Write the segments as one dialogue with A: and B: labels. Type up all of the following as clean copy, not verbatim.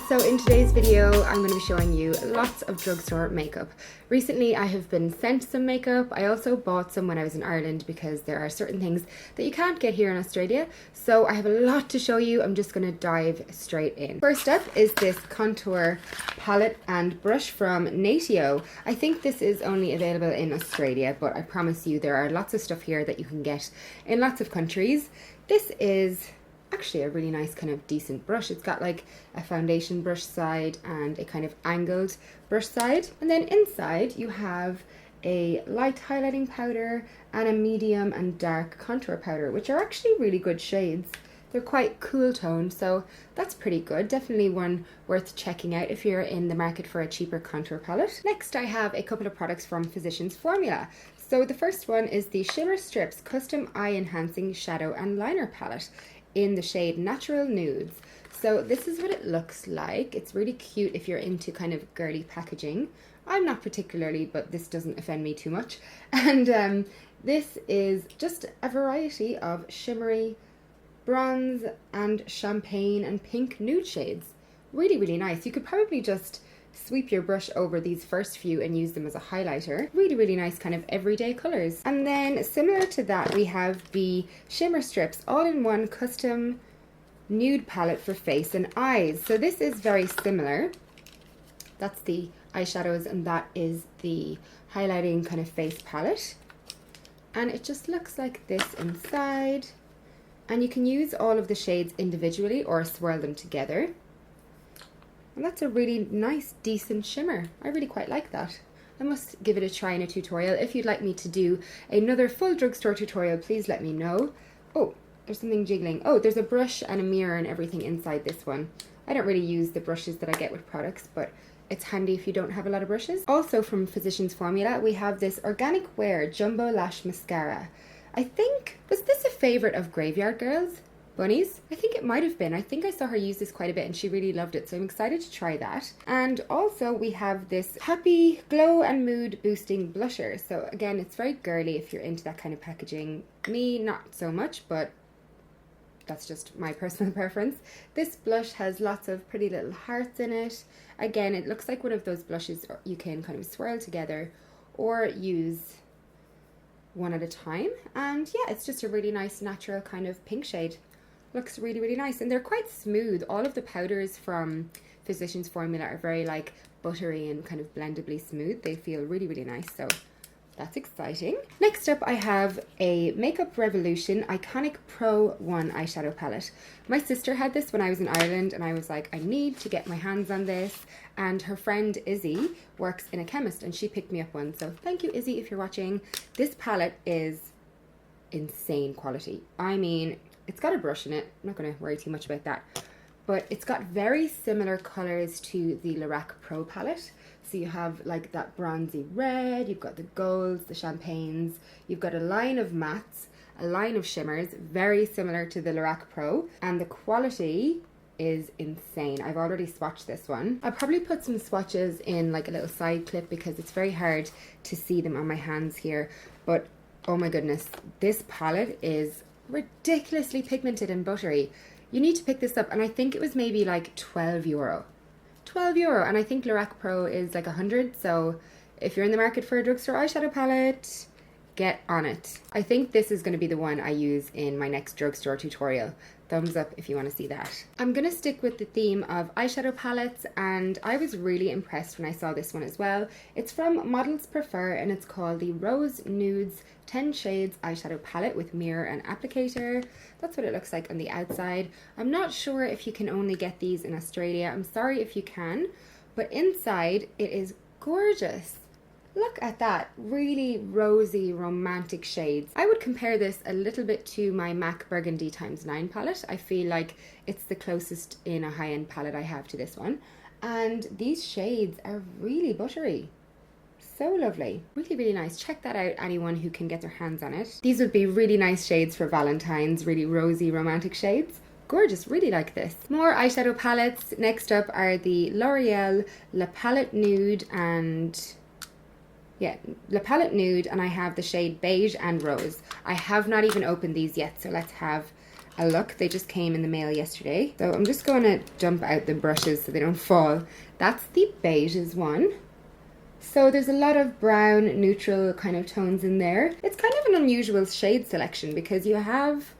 A: so in today's video I'm going to be showing you lots of drugstore makeup. Recently I have been sent some makeup. I also bought some when I was in Ireland because there are certain things that you can't get here in Australia. So I have a lot to show you. I'm just going to dive straight in. First up is this contour palette and brush from Natio. I think this is only available in Australia, but I promise you there are lots of stuff here that you can get in lots of countries. This is actually a really nice kind of decent brush. It's got like a foundation brush side and a kind of angled brush side, and then inside you have a light highlighting powder and a medium and dark contour powder, which are actually really good shades. They're quite cool toned, so that's pretty good. Definitely one worth checking out if you're in the market for a cheaper contour palette. Next I have a couple of products from Physicians Formula. So the first one is the Shimmer Strips Custom Eye Enhancing Shadow and Liner Palette in the shade Natural Nudes. So this is what it looks like. It's really cute if you're into kind of girly packaging. I'm not particularly, but this doesn't offend me too much. And this is just a variety of shimmery bronze and champagne and pink nude shades. Really, really nice. You could probably just sweep your brush over these first few and use them as a highlighter. Really, really nice kind of everyday colors. And then similar to that, we have the Shimmer Strips All-in-One Custom Nude Palette for Face and Eyes. So this is very similar. That's the eyeshadows and that is the highlighting kind of face palette. And it just looks like this inside. And you can use all of the shades individually or swirl them together. And that's a really nice, decent shimmer. I really quite like that. I must give it a try in a tutorial. If you'd like me to do another full drugstore tutorial, please let me know. Oh, there's something jiggling. Oh, there's a brush and a mirror and everything inside this one. I don't really use the brushes that I get with products, but it's handy if you don't have a lot of brushes. Also from Physicians Formula, we have this Organic Wear Jumbo Lash Mascara. I think, was this a favorite of Graveyard Girls? Bunnies? I think it might have been. I think I saw her use this quite a bit and she really loved it, so I'm excited to try that. And also we have this Happy Glow and Mood Boosting Blusher. So again, it's very girly if you're into that kind of packaging. Me, not so much, but that's just my personal preference. This blush has lots of pretty little hearts in it. Again, it looks like one of those blushes you can kind of swirl together or use one at a time. And yeah, it's just a really nice natural kind of pink shade. Looks really, really nice, and they're quite smooth. All of the powders from Physicians Formula are very like buttery and kind of blendably smooth. They feel really, really nice, so that's exciting. Next up I have a Makeup Revolution Iconic Pro 1 eyeshadow palette. My sister had this when I was in Ireland and I was like, I need to get my hands on this, and her friend Izzy works in a chemist and she picked me up one, so thank you Izzy if you're watching. This palette is insane quality. I mean, it's got a brush in it. I'm not going to worry too much about that. But it's got very similar colors to the Lorac Pro palette. So you have like that bronzy red, you've got the golds, the champagnes, you've got a line of mattes, a line of shimmers, very similar to the Lorac Pro. And the quality is insane. I've already swatched this one. I'll probably put some swatches in like a little side clip because it's very hard to see them on my hands here. But oh my goodness, this palette is ridiculously pigmented and buttery. You need to pick this up, and I think it was maybe like €12. €12, and I think Lorac Pro is like 100, so if you're in the market for a drugstore eyeshadow palette, get on it. I think this is going to be the one I use in my next drugstore tutorial. Thumbs up if you want to see that. I'm going to stick with the theme of eyeshadow palettes, and I was really impressed when I saw this one as well. It's from Models Prefer and it's called the Rose Nudes 10 Shades Eyeshadow Palette with Mirror and Applicator. That's what it looks like on the outside. I'm not sure if you can only get these in Australia. I'm sorry if you can, but inside it is gorgeous. Look at that, really rosy, romantic shades. I would compare this a little bit to my MAC Burgundy x9 palette. I feel like it's the closest in a high-end palette I have to this one. And these shades are really buttery. So lovely. Really, really nice. Check that out, anyone who can get their hands on it. These would be really nice shades for Valentine's, really rosy, romantic shades. Gorgeous, really like this. More eyeshadow palettes. Next up are the L'Oreal La Palette Nude and La Palette Nude, and I have the shade Beige and Rose. I have not even opened these yet, so let's have a look. They just came in the mail yesterday. So I'm just going to dump out the brushes so they don't fall. That's the beiges one. So there's a lot of brown, neutral kind of tones in there. It's kind of an unusual shade selection because you have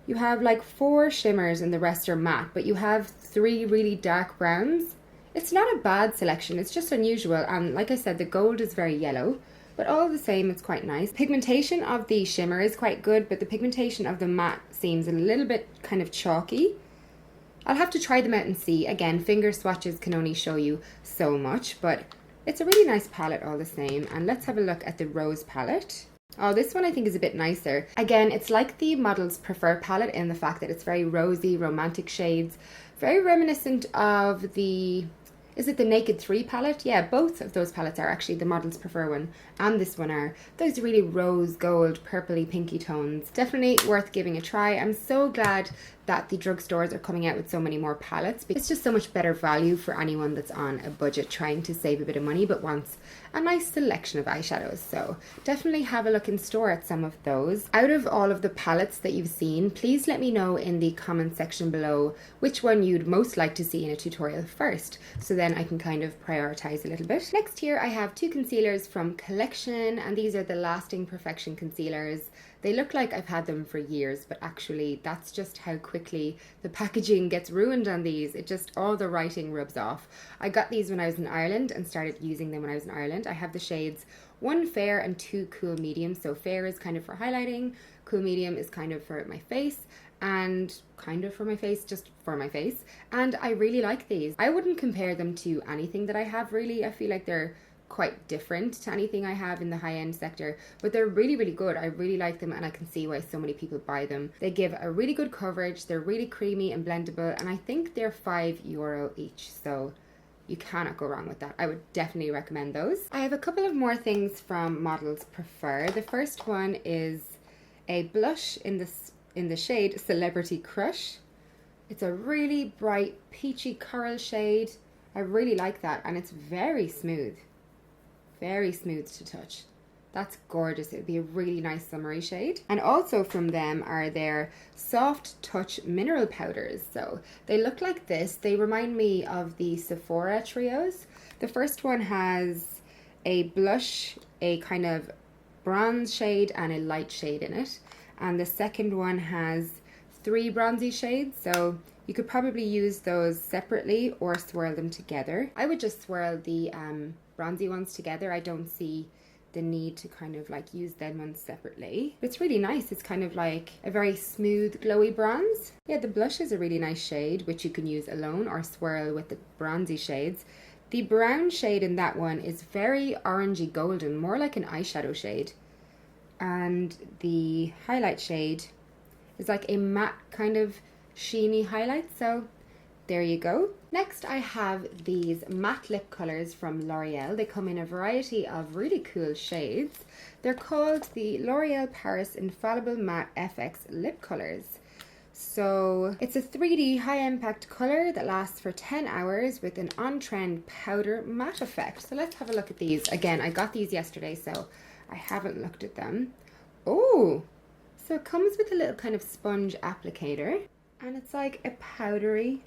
A: like 4 shimmers and the rest are matte, but you have 3 really dark browns. It's not a bad selection, it's just unusual, and like I said, the gold is very yellow, but all the same, it's quite nice. Pigmentation of the shimmer is quite good, but the pigmentation of the matte seems a little bit kind of chalky. I'll have to try them out and see. Again, finger swatches can only show you so much, but it's a really nice palette all the same. And let's have a look at the Rose palette. Oh, this one I think is a bit nicer. Again, it's like the Models Prefer palette in the fact that it's very rosy, romantic shades. Very reminiscent of the... Is it the Naked 3 palette? Yeah, both of those palettes are actually the Models Prefer one and this one are. Those really rose gold, purpley, pinky tones. Definitely worth giving a try. I'm so glad that the drugstores are coming out with so many more palettes. It's just so much better value for anyone that's on a budget trying to save a bit of money but wants a nice selection of eyeshadows. So definitely have a look in store at some of those. Out of all of the palettes that you've seen, please let me know in the comment section below which one you'd most like to see in a tutorial first, so then I can kind of prioritize a little bit. Next here I have 2 concealers from Collection, and these are the Lasting Perfection concealers. They look like I've had them for years, but actually that's just how quickly the packaging gets ruined on these. It just, all the writing rubs off. I got these when I was in Ireland and started using them when I was in Ireland. I have the shades 1 Fair and 2 Cool Medium. So Fair is kind of for highlighting, Cool Medium is kind of for my face, and kind of for my face, just for my face. And I really like these. I wouldn't compare them to anything that I have really. I feel like they're quite different to anything I have in the high-end sector, but they're really, really good. I really like them and I can see why so many people buy them. They give a really good coverage, they're really creamy and blendable, and I think they're €5 each, so you cannot go wrong with that. I would definitely recommend those. I have a couple of more things from Models Prefer. The first one is a blush in the shade Celebrity Crush. It's a really bright peachy coral shade. I really like that, and it's very smooth. Very smooth to touch. That's gorgeous. It would be a really nice summery shade. And also from them are their Soft Touch Mineral Powders. So they look like this. They remind me of the Sephora trios. The first one has a blush, a kind of bronze shade and a light shade in it. And the second one has 3 bronzy shades. So you could probably use those separately or swirl them together. I would just swirl the bronzy ones together. I don't see the need to kind of like use them ones separately. But it's really nice. It's kind of like a very smooth glowy bronze. Yeah, the blush is a really nice shade which you can use alone or swirl with the bronzy shades. The brown shade in that one is very orangey golden, more like an eyeshadow shade. And the highlight shade is like a matte kind of sheeny highlight, so there you go. Next I have these matte lip colors from L'Oreal. They come in a variety of really cool shades. They're called the L'Oreal Paris Infallible Matte FX Lip Colors. So it's a 3D high impact color that lasts for 10 hours with an on-trend powder matte effect. So let's have a look at these. Again, I got these yesterday, so I haven't looked at them. Oh, so it comes with a little kind of sponge applicator, and it's like a powdery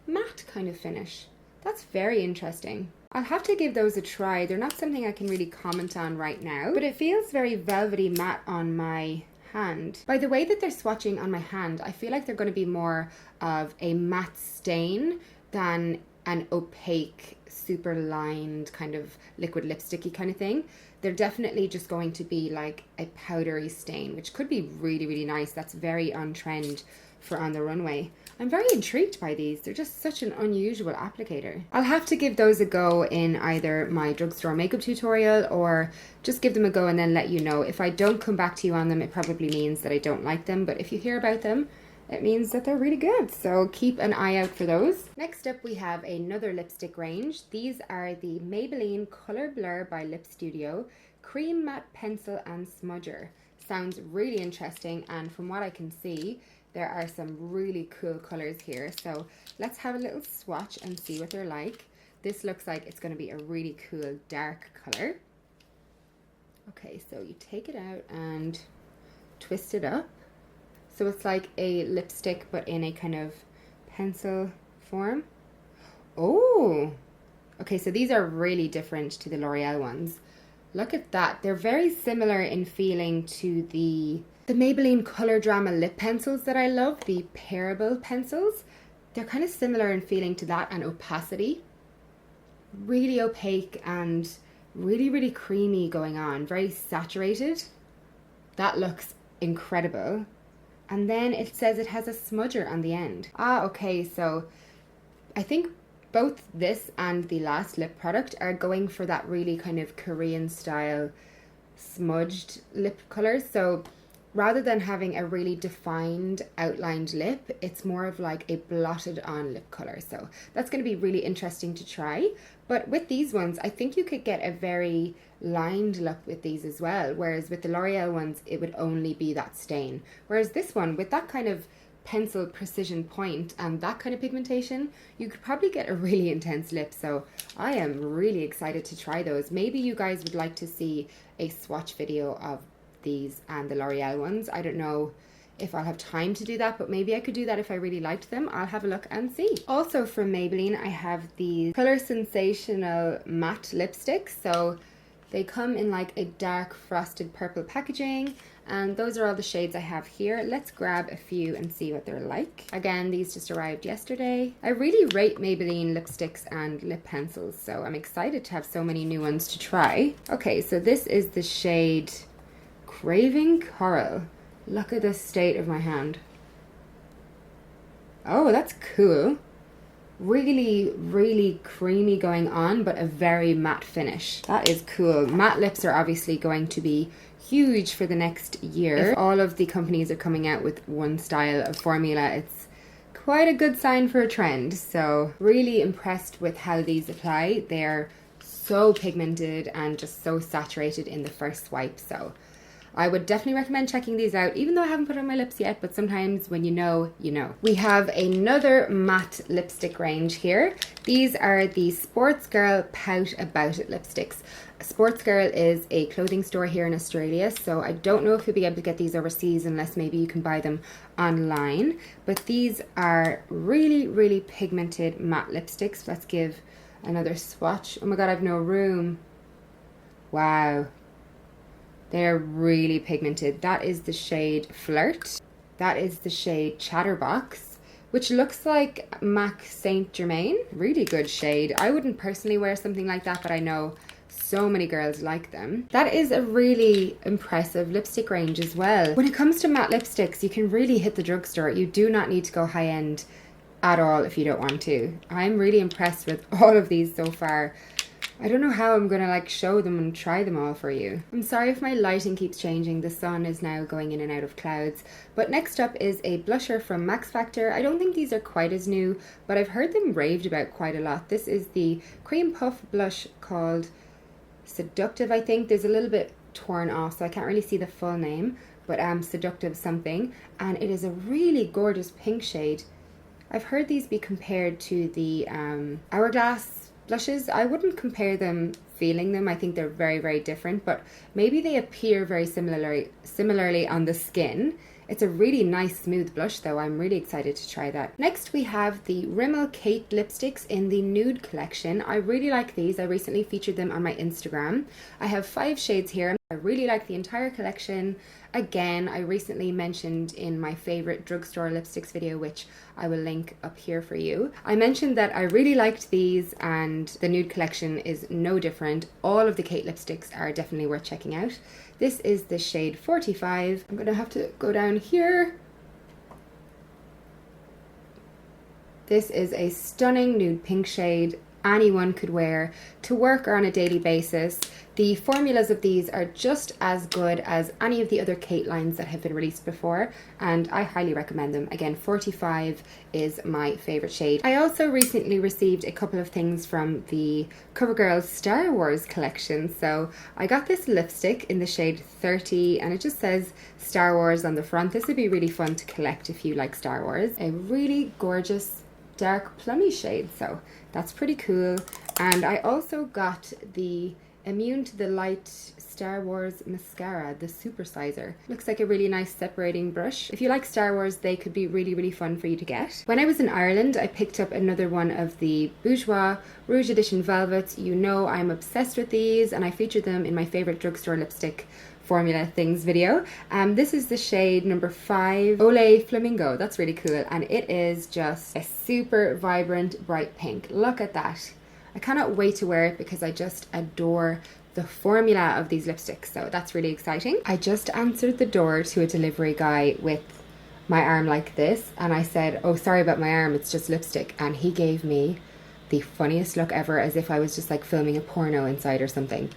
A: matte kind of finish. That's very interesting. I'll have to give those a try. They're not something I can really comment on right now, but it feels very velvety matte on my hand. By the way that they're swatching on my hand, I feel like they're going to be more of a matte stain than an opaque, super lined kind of liquid lipsticky kind of thing. They're definitely just going to be like a powdery stain, which could be really, really nice. That's very on trend for on the runway. I'm very intrigued by these. They're just such an unusual applicator. I'll have to give those a go in either my drugstore makeup tutorial or just give them a go and then let you know. If I don't come back to you on them, it probably means that I don't like them, but if you hear about them, it means that they're really good, so keep an eye out for those. Next up we have another lipstick range. These are the Maybelline Color Blur by LIPSTUDIO Cream Matte Pencil and Smudger. Sounds really interesting, and from what I can see, there are some really cool colors here. So let's have a little swatch and see what they're like. This looks like it's going to be a really cool dark color. Okay, so you take it out and twist it up. So it's like a lipstick but in a kind of pencil form. Oh, okay, so these are really different to the L'Oreal ones. Look at that. They're very similar in feeling to the Maybelline Color Drama lip pencils that I love, the Parable pencils. They're kind of similar in feeling to that and opacity. Really opaque and really, really creamy going on. Very saturated. That looks incredible. And then it says it has a smudger on the end. Ah, okay, so I think both this and the last lip product are going for that really kind of Korean style smudged lip color. So rather than having a really defined outlined lip, it's more of like a blotted on lip color. So that's going to be really interesting to try. But with these ones, I think you could get a very lined look with these as well. Whereas with the L'Oreal ones, it would only be that stain. Whereas this one, with that kind of pencil precision point and that kind of pigmentation, you could probably get a really intense lip. So I am really excited to try those. Maybe you guys would like to see a swatch video of these and the L'Oreal ones. I don't know if I'll have time to do that, but maybe I could do that if I really liked them. I'll have a look and see. Also from Maybelline, I have these Color Sensational matte lipsticks. So they come in like a dark frosted purple packaging, and those are all the shades I have here. Let's grab a few and see what they're like. Again, these just arrived yesterday. I really rate Maybelline lipsticks and lip pencils, so I'm excited to have so many new ones to try. Okay, so this is the shade Craving Coral. Look at the state of my hand. Oh, that's cool. Really, really creamy going on, but a very matte finish. That is cool. Matte lips are obviously going to be huge for the next year. If all of the companies are coming out with one style of formula, it's quite a good sign for a trend. So really impressed with how these apply. They're so pigmented and just so saturated in the first swipe. So I would definitely recommend checking these out, even though I haven't put it on my lips yet, but sometimes when you know, you know. We have another matte lipstick range here. These are the Sports Girl Pout About It lipsticks. Sports Girl is a clothing store here in Australia, so I don't know if you'll be able to get these overseas unless maybe you can buy them online. But these are really, really pigmented matte lipsticks. Let's give another swatch. Oh my god, I've no room. Wow. They're really pigmented. That is the shade Flirt. That is the shade Chatterbox, which looks like MAC Saint Germain. Really good shade. I wouldn't personally wear something like that, but I know so many girls like them. That is a really impressive lipstick range as well. When it comes to matte lipsticks, you can really hit the drugstore. You do not need to go high end at all if you don't want to. I'm really impressed with all of these so far. I don't know how I'm gonna like show them and try them all for you. I'm sorry if my lighting keeps changing. The sun is now going in and out of clouds. But next up is a blusher from Maxfactor. I don't think these are quite as new, but I've heard them raved about quite a lot. This is the Cream Puff blush called Seductive, I think. There's a little bit torn off, so I can't really see the full name, but Seductive something. And it is a really gorgeous pink shade. I've heard these be compared to the Hourglass blushes. I wouldn't compare them feeling them. I think they're very, very different, but maybe they appear very similarly on the skin. It's a really nice smooth blush though. I'm really excited to try that. Next we have the Rimmel Kate lipsticks in the Nude collection. I really like these. I recently featured them on my Instagram. I have 5 shades here. I really like the entire collection. Again, I recently mentioned in my favorite drugstore lipsticks video, which I will link up here for you. I mentioned that I really liked these and the Nude collection is no different. All of the Kate lipsticks are definitely worth checking out. This is the shade 45. I'm gonna have to go down here. This is a stunning nude pink shade. Anyone could wear to work or on a daily basis. The formulas of these are just as good as any of the other Kate lines that have been released before, and I highly recommend them. Again, 45 is my favorite shade. I also recently received a couple of things from the CoverGirl Star Wars collection. So I got this lipstick in the shade 30 and it just says Star Wars on the front. This would be really fun to collect if you like Star Wars. A really gorgeous dark plummy shade, so that's pretty cool. And I also got the Immune to the Light Star Wars Mascara, the Supersizer. Looks like a really nice separating brush. If you like Star Wars, they could be really fun for you to get. When I was in Ireland, I picked up another one of the Bourjois Rouge Edition Velvets. You know I'm obsessed with these, and I featured them in my favorite drugstore lipstick formula things video. This is the shade number 5, Ole Flamingo. That's really cool, and it is just a super vibrant bright pink. Look at that. I cannot wait to wear it because I just adore the formula of these lipsticks, so that's really exciting. I just answered the door to a delivery guy with my arm like this, and I said, oh, sorry about my arm, it's just lipstick, and he gave me the funniest look ever, as if I was just like filming a porno inside or something.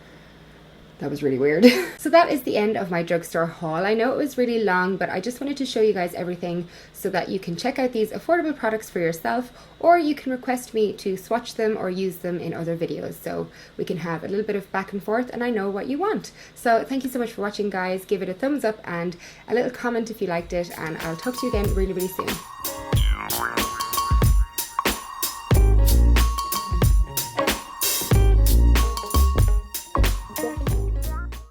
A: That was really weird. So that is the end of my drugstore haul. I know it was really long, but I just wanted to show you guys everything so that you can check out these affordable products for yourself, or you can request me to swatch them or use them in other videos, so we can have a little bit of back and forth and I know what you want. So thank you so much for watching, guys. Give it a thumbs up and a little comment if you liked it, and I'll talk to you again really soon.